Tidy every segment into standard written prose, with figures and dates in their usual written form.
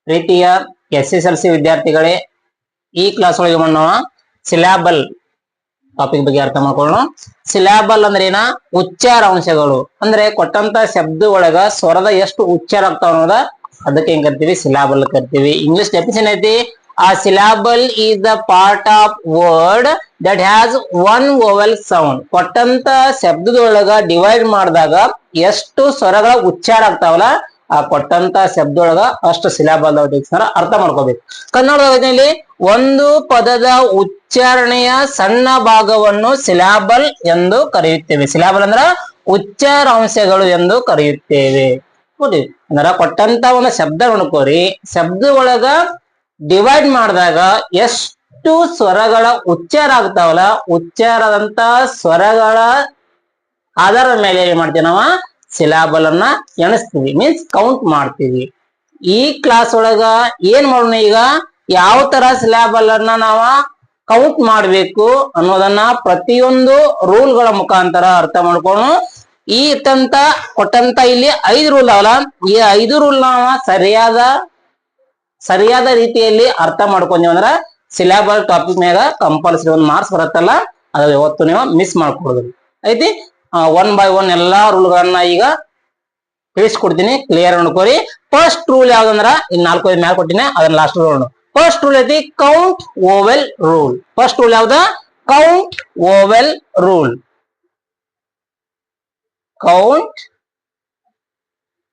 ಪ್ರೀತಿಯ SSLC ವಿದ್ಯಾರ್ಥಿಗಳೇ, ಈ ಕ್ಲಾಸ್ ಒಳಗೆ ನಾವು ಸಿಲಾಬಲ್ ಟಾಪಿಕ್ ಬಗ್ಗೆ ಅರ್ಥ ಮಾಡ್ಕೊಳ್ಳೋಣ. ಸಿಲಾಬಲ್ ಅಂದ್ರೆ ಏನ? ಉಚ್ಚಾರ ಅಂಶಗಳು. ಅಂದ್ರೆ ಕೊಟ್ಟಂತ ಶಬ್ದ ಒಳಗ ಸ್ವರದ ಎಷ್ಟು ಉಚ್ಚಾರ ಆಗ್ತಾವ ಅನ್ನೋದ ಅದಕ್ಕೆ ಏನ್ ಕರಿತೀವಿ? ಸಿಲಾಬಲ್ ಕರಿತೀವಿ. ಇಂಗ್ಲಿಷ್ ಡೆಫಿನಿಷನ್ ಐತಿ, ಆ syllable is the part of word that has one ವೋವೆಲ್ sound. ಕೊಟ್ಟಂತ ಶಬ್ದದೊಳಗ ಡಿವೈಡ್ ಮಾಡಿದಾಗ ಎಷ್ಟು ಸ್ವರಗಳ ಉಚ್ಚಾರ ಆಗ್ತಾವಲ್ಲ, ಆ ಕೊಟ್ಟಂತ ಶಬ್ದೊಳಗ ಅಷ್ಟು ಸಿಲಾಬಲ್ ಅರ್ಥ ಮಾಡ್ಕೋಬೇಕು. ಕನ್ನಡದಲ್ಲಿ ಒಂದು ಪದದ ಉಚ್ಚಾರಣೆಯ ಸಣ್ಣ ಭಾಗವನ್ನು ಸಿಲಾಬಲ್ ಎಂದು ಕರೆಯುತ್ತೇವೆ. ಸಿಲಾಬಲ್ ಅಂದ್ರ ಉಚ್ಚಾರಾಂಶಗಳು ಎಂದು ಕರೆಯುತ್ತೇವೆ. ನೋಡಿ, ಅಂದ್ರ ಕೊಟ್ಟಂತ ಒಂದು ಶಬ್ದ ನೋಡ್ಕೋರಿ, ಶಬ್ದ ಒಳಗ ಡಿವೈಡ್ ಮಾಡಿದಾಗ ಎಷ್ಟು ಸ್ವರಗಳ ಉಚ್ಚಾರ ಆಗ್ತಾವಲ್ಲ, ಉಚ್ಚಾರದಂತ ಸ್ವರಗಳ ಆಧಾರದ ಮೇಲೆ ಏನ್ ಮಾಡ್ತೀವಿ ನಾವು? ಸಿಲಾಬಲ್ ಅನ್ನ ಎಣಿಸ್ತೀವಿ, ಮೀನ್ಸ್ ಕೌಂಟ್ ಮಾಡ್ತೀವಿ. ಈ ಕ್ಲಾಸ್ ಒಳಗ ಏನ್ ಮಾಡೋಣ, ಈಗ ಯಾವ ತರ ಸಿಲಾಬಲ್ ಅನ್ನ ನಾವ ಕೌಂಟ್ ಮಾಡ್ಬೇಕು ಅನ್ನೋದನ್ನ ಪ್ರತಿಯೊಂದು ರೂಲ್ ಗಳ ಮುಖಾಂತರ ಅರ್ಥ ಮಾಡ್ಕೊಂಡು, ಈ ಕೊಟ್ಟಂತ ಇಲ್ಲಿ 5 ರೂಲ್ ಅವಲ್ಲ, ಈ 5 ರೂಲ್ ನಾವ ಸರಿಯಾದ ರೀತಿಯಲ್ಲಿ ಅರ್ಥ ಮಾಡ್ಕೊಂತೀವಿ ಅಂದ್ರ ಸಿಲಾಬಲ್ ಟಾಪಿಕ್ ಮ್ಯಾಗ ಕಂಪಲ್ಸರಿ ಒಂದು ಮಾರ್ಕ್ಸ್ ಬರುತ್ತಲ್ಲ, ಅದು ಯಾವತ್ತು ನೀವು ಮಿಸ್ ಮಾಡ್ಕೊಡೋದು ಐತಿ. 1 by 1 ಎಲ್ಲಾ ರೂಲ್ ಗಳನ್ನ ಈಗ ತಿಳಿಸ್ಕೊಡ್ತೀನಿ, ಕ್ಲಿಯರ್ ನೋಡ್ಕೋರಿ. ಫಸ್ಟ್ ರೂಲ್ ಯಾವ್ದಂದ್ರ ಇನ್ 4 ಮ್ಯಾಲ ಕೊಟ್ಟಿನಿ, ಅದನ್ನ ಲಾಸ್ಟ್ ರೂಲ್. ಫಸ್ಟ್ ರೂಲ್ ಐತಿ count vowel rule. First rule ಯಾವ್ದ? Count vowel rule. Count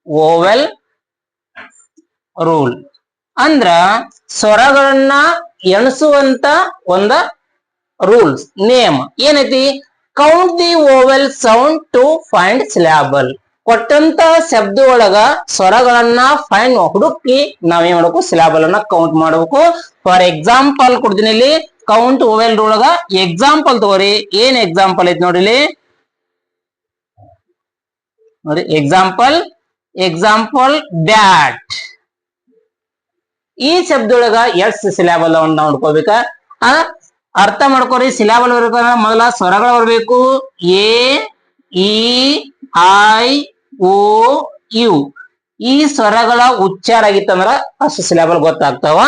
vowel rule ಅಂದ್ರ ಸ್ವರಗಳನ್ನ ಎಣಿಸುವಂತ ಒಂದ ರೂಲ್ಸ್, ನೇಮ್ ಏನೈತಿ? Count the vowel sound to find syllable. ಕೊಟ್ಟಂತ ಶಬ್ದ ಒಳಗ ಸ್ವರಗಳನ್ನ ಫೈಂಡ್ ಹುಡುಕಿ ನಾವೇನ್ ಮಾಡ್ಬೇಕು? ಸಿಲಾಬಲ್ ಅನ್ನ ಕೌಂಟ್ ಮಾಡ್ಬೇಕು. ಫಾರ್ ಎಕ್ಸಾಂಪಲ್ ಕೊಡ್ತೀನಿ ಇಲ್ಲಿ, ಕೌಂಟ್ ವೋವೆಲ್ ರೂಲ್ ಒಳಗ ಎಕ್ಸಾಂಪಲ್ ತಗೋರಿ. ಏನ್ ಎಕ್ಸಾಂಪಲ್ ಐತಿ ನೋಡ್ರಿ, ನೋಡಿ ಎಕ್ಸಾಂಪಲ್ ಬ್ಯಾಟ್. ಈ ಶಬ್ದ ಒಳಗ ಎಷ್ಟು ಸಿಲಾಬಲ್ ಅನ್ನ ನೋಡ್ಕೋಬೇಕ, ಅರ್ಥ ಮಾಡ್ಕೋರಿ. ಸಿಲಾಬಲ್ ಬರ್ಬೇಕಂದ್ರ ಮೊದಲ ಸ್ವರಗಳು ಬರ್ಬೇಕು. A, E, I, O, U. ಈ ಸ್ವರಗಳ ಉಚ್ಚಾರ ಆಗಿತ್ತಂದ್ರ ಅಷ್ಟು ಸಿಲಾಬಲ್ ಗೊತ್ತಾಗ್ತಾವ.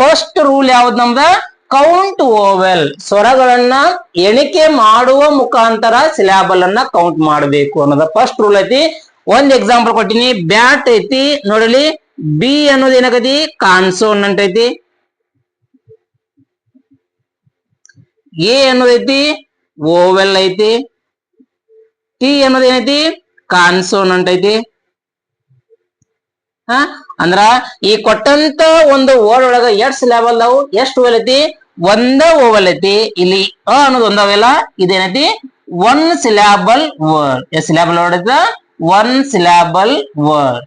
ಫಸ್ಟ್ ರೂಲ್ ಯಾವ್ದು ನಮ್ದ? ಕೌಂಟ್ ವೋವೆಲ್. ಸ್ವರಗಳನ್ನ ಎಣಿಕೆ ಮಾಡುವ ಮುಖಾಂತರ ಸಿಲಾಬಲ್ ಅನ್ನ ಕೌಂಟ್ ಮಾಡಬೇಕು ಅನ್ನೋದ ಫಸ್ಟ್ ರೂಲ್ ಐತಿ. ಒಂದ್ ಎಕ್ಸಾಂಪಲ್ ಕೊಟ್ಟಿನಿ, ಬ್ಯಾಟ್ ಐತಿ ನೋಡಲಿ. ಬಿ ಅನ್ನೋದು ಏನಾಗತಿ? ಕಾನ್ಸೋನೆಂಟ್ ಐತಿ. ಎ ಅನ್ನೋದೈತಿ ವೋವೆಲ್ ಐತಿ. ಟಿ ಅನ್ನೋದು ಏನೈತಿ? ಕಾನ್ಸೋನೆಂಟ್ ಐತಿ. ಅಂದ್ರ ಈ ಕೊಟ್ಟಂತ ಒಂದು ವರ್ಡ್ ಒಳಗ ಎಷ್ಟು ಸಿಲಾಬಲ್ ಅದಾವು? ಎಷ್ಟು ವೋವೆಲ್ ಐತಿ? ಒಂದ ವೋವೆಲ್ ಐತಿ. ಇಲ್ಲಿ ಅ ಅನ್ನೋದು ಒಂದವೆಲ್ಲ, ಇದೇನೈತಿ? 1 ಸಿಲಾಬಲ್ ವರ್ಡ್. ಎಷ್ಟು ಸಿಲಾಬಲ್ ವರ್ಡ್ ಐತ? 1 ಸಿಲಾಬಲ್ ವರ್ಡ್.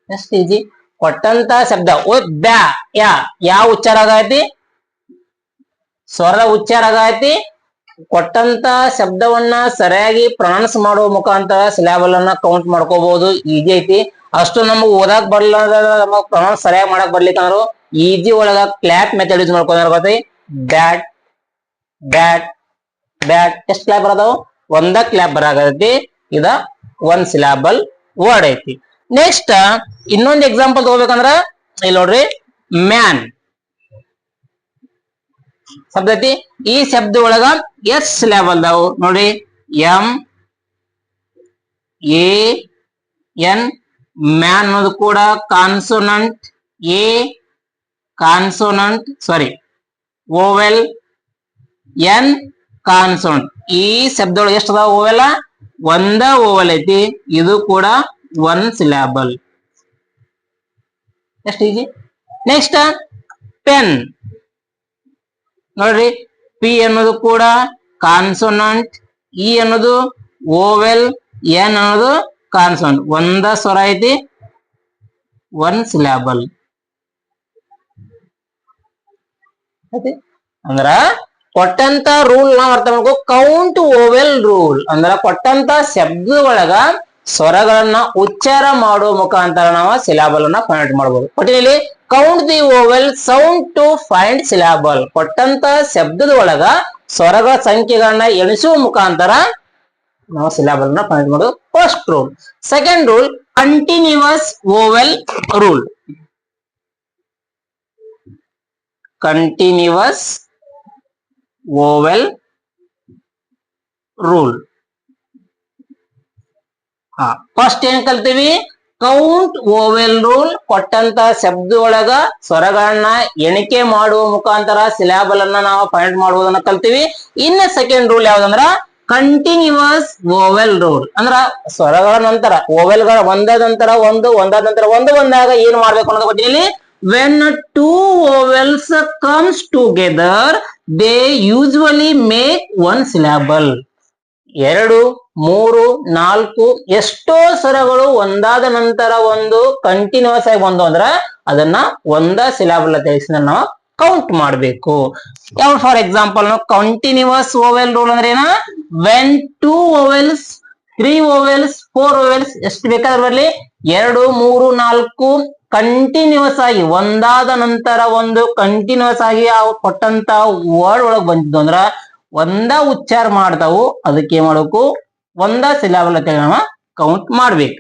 ಎಷ್ಟು ಈಜಿ. ಕೊಟ್ಟಂತ ಶಬ್ದ ಬ್ಯಾ, ಯಾವ ಉಚ್ಚಾರ ಆಗೈತಿ? ಸ್ವರದ ಉಚ್ಚಾರ ಆಗೈತಿ. ಕೊಟ್ಟಂತ ಶಬ್ದವನ್ನ ಸರಿಯಾಗಿ ಪ್ರೊನೌನ್ಸ್ ಮಾಡುವ ಮುಖಾಂತರ ಸಿಲಾಬಲ್ ಅನ್ನ ಕೌಂಟ್ ಮಾಡ್ಕೋಬಹುದು. ಈಜಿ ಐತಿ. ಅಷ್ಟು ನಮಗ್ ಓದಾಕ್ ಬರ್ಲ, ನಮಗ್ ಪ್ರೊನೌನ್ಸ್ ಸರಿಯಾಗಿ ಮಾಡಕ್ ಬರ್ಲಿಕ್ಕಂದ್ರು ಈಜಿ ಒಳಗ ಕ್ಲಾಪ್ ಮೆಥಡ್ ಯೂಸ್ ಮಾಡ್ಕೊಂಡ್ರಿ. Bat bat bat. ಎಷ್ಟು ಕ್ಲಾಪ್ ಬರೋದಾವು? ಒಂದ ಕ್ಲಾಪ್ ಬರಾಗೈತಿ. ಇದ 1 ಸಿಲಾಬಲ್ ವರ್ಡ್ ಐತಿ. ನೆಕ್ಸ್ಟ್ ಇನ್ನೊಂದು ಎಕ್ಸಾಂಪಲ್ ತಗೋಬೇಕಂದ್ರ ಇಲ್ಲಿ ನೋಡ್ರಿ, ಮ್ಯಾನ್ ಶಬ್ದ ಐತಿ. ಈ ಶಬ್ದ ಒಳಗ ಎಷ್ಟು ಸಿಲಾಬಲ್ ಅದಾವು ನೋಡ್ರಿ? M, A, N. ಮ್ಯಾನ್ ಅನ್ನೋದು ಕೂಡ consonant. A consonant, sorry ವೋವೆಲ್. N consonant. ಈ ಶಬ್ದ ಒಳಗೆ ಎಷ್ಟು ಅದಾವ ವೋವೆಲ್? ಒಂದ ವೋವೆಲ್ ಐತಿ. ಇದು ಕೂಡ 1 ಸಿಲಾಬಲ್. ಎಷ್ಟು ಈಜಿ. ನೆಕ್ಸ್ಟ್ ಪೆನ್ ನೋಡ್ರಿ. ಪಿ ಅನ್ನೋದು ಕೂಡ ಕಾನ್ಸೋನೆಂಟ್. ಇ ಅನ್ನೋದು ವೋವೆಲ್. ಎನ್ ಅನ್ನೋದು ಕಾನ್ಸೋನೆಂಟ್. ಒಂದ ಸ್ವರ ಐತಿ, 1 ಸಿಲಾಬಲ್. ಅಂದ್ರ ಕೊಟ್ಟಂತ ರೂಲ್ ನಾವ್ ಅರ್ಥ ಮಾಡ್ಕೋ. ಕೌಂಟ್ ವೋವೆಲ್ ರೂಲ್ ಅಂದ್ರ ಕೊಟ್ಟಂತ ಶಬ್ದ ಒಳಗ ಸ್ವರಗಳನ್ನ ಉಚ್ಚಾರ ಮಾಡುವ ಮುಖಾಂತರ ನಾವು ಸಿಲಾಬಲ್ ಅನ್ನ ಫೈಂಡ್ ಮಾಡಬಹುದು. ಕೊಟ್ಟಿನಲ್ಲಿ count the vowel sound to find syllable. ಕೊಟ್ಟಂತ ಶಬ್ದದ ಒಳಗ ಸ್ವರಗಳ ಸಂಖ್ಯೆಗಳನ್ನ ಎಣಿಸುವ ಮುಖಾಂತರ ನಾವು ಸಿಲಾಬಲ್ ನ ಫೈಂಡ್ ಮಾಡೋದು first rule. Second rule continuous vowel rule. Continuous vowel rule. First ಏನ್ ಕಲ್ತೀವಿ? Count vowel rule. ಕೊಟ್ಟಂತ ಶಬ್ದ ಒಳಗ ಸ್ವರಗಳನ್ನ ಎಣಿಕೆ ಮಾಡುವ ಮುಖಾಂತರ ಸಿಲಾಬಲ್ ಅನ್ನ ನಾವು ಫೈಂಡ್ ಮಾಡುವುದನ್ನ ಕಲ್ತೀವಿ. ಇನ್ನ ಸೆಕೆಂಡ್ ರೂಲ್ ಯಾವ್ದಂದ್ರ ಕಂಟಿನ್ಯೂಸ್ ವೋವೆಲ್ ರೂಲ್. ಅಂದ್ರ ಸ್ವರಗಳ ನಂತರ ವೋವೆಲ್ಗಳ ಒಂದಾದ ನಂತರ ಒಂದು, ಒಂದಾದ ನಂತರ ಒಂದು ಬಂದಾಗ ಏನ್ ಮಾಡ್ಬೇಕು ಅನ್ನೋದು ಕೊಟ್ಟಿದ್ದೀನಿ. When two vowels comes together they usually make one syllable. 2, 3, 4 ಎಷ್ಟೋ ಸ್ವರಗಳು ಒಂದಾದ ನಂತರ ಒಂದು ಕಂಟಿನ್ಯೂಸ್ ಆಗಿ ಬಂದು ಅಂದ್ರ ಅದನ್ನ ಒಂದ ಸಿಲಾಬಲ್ ತಿಳಿಸಿ ನಾವು ಕೌಂಟ್ ಮಾಡಬೇಕು. ಯಾವ for example continuous vowel rule ಅಂದ್ರೆ ಏನ? ವೆನ್ 2 ವೋವೆಲ್ಸ್, 3 ವೋವೆಲ್ಸ್, 4 ವೋವೆಲ್ಸ್ ಎಷ್ಟು ಬೇಕಾದ್ರೆ ಬರಲಿ 2, 3, 4 ಕಂಟಿನ್ಯೂಸ್ ಆಗಿ ಒಂದಾದ ನಂತರ ಒಂದು ಕಂಟಿನ್ಯೂಸ್ ಆಗಿ ಕೊಟ್ಟಂತ ವರ್ಡ್ ಒಳಗ್ ಬಂದಿದ್ದು ಅಂದ್ರ ಒಂದ ಉಚ್ಚಾರ ಮಾಡ್ತಾವು. ಅದಕ್ಕೆ ಏನ್ ಮಾಡ್ಬೇಕು? ಒಂದ ಸಿಲಾಬಲ್ ಅಂತ ನಾವು ಕೌಂಟ್ ಮಾಡ್ಬೇಕು.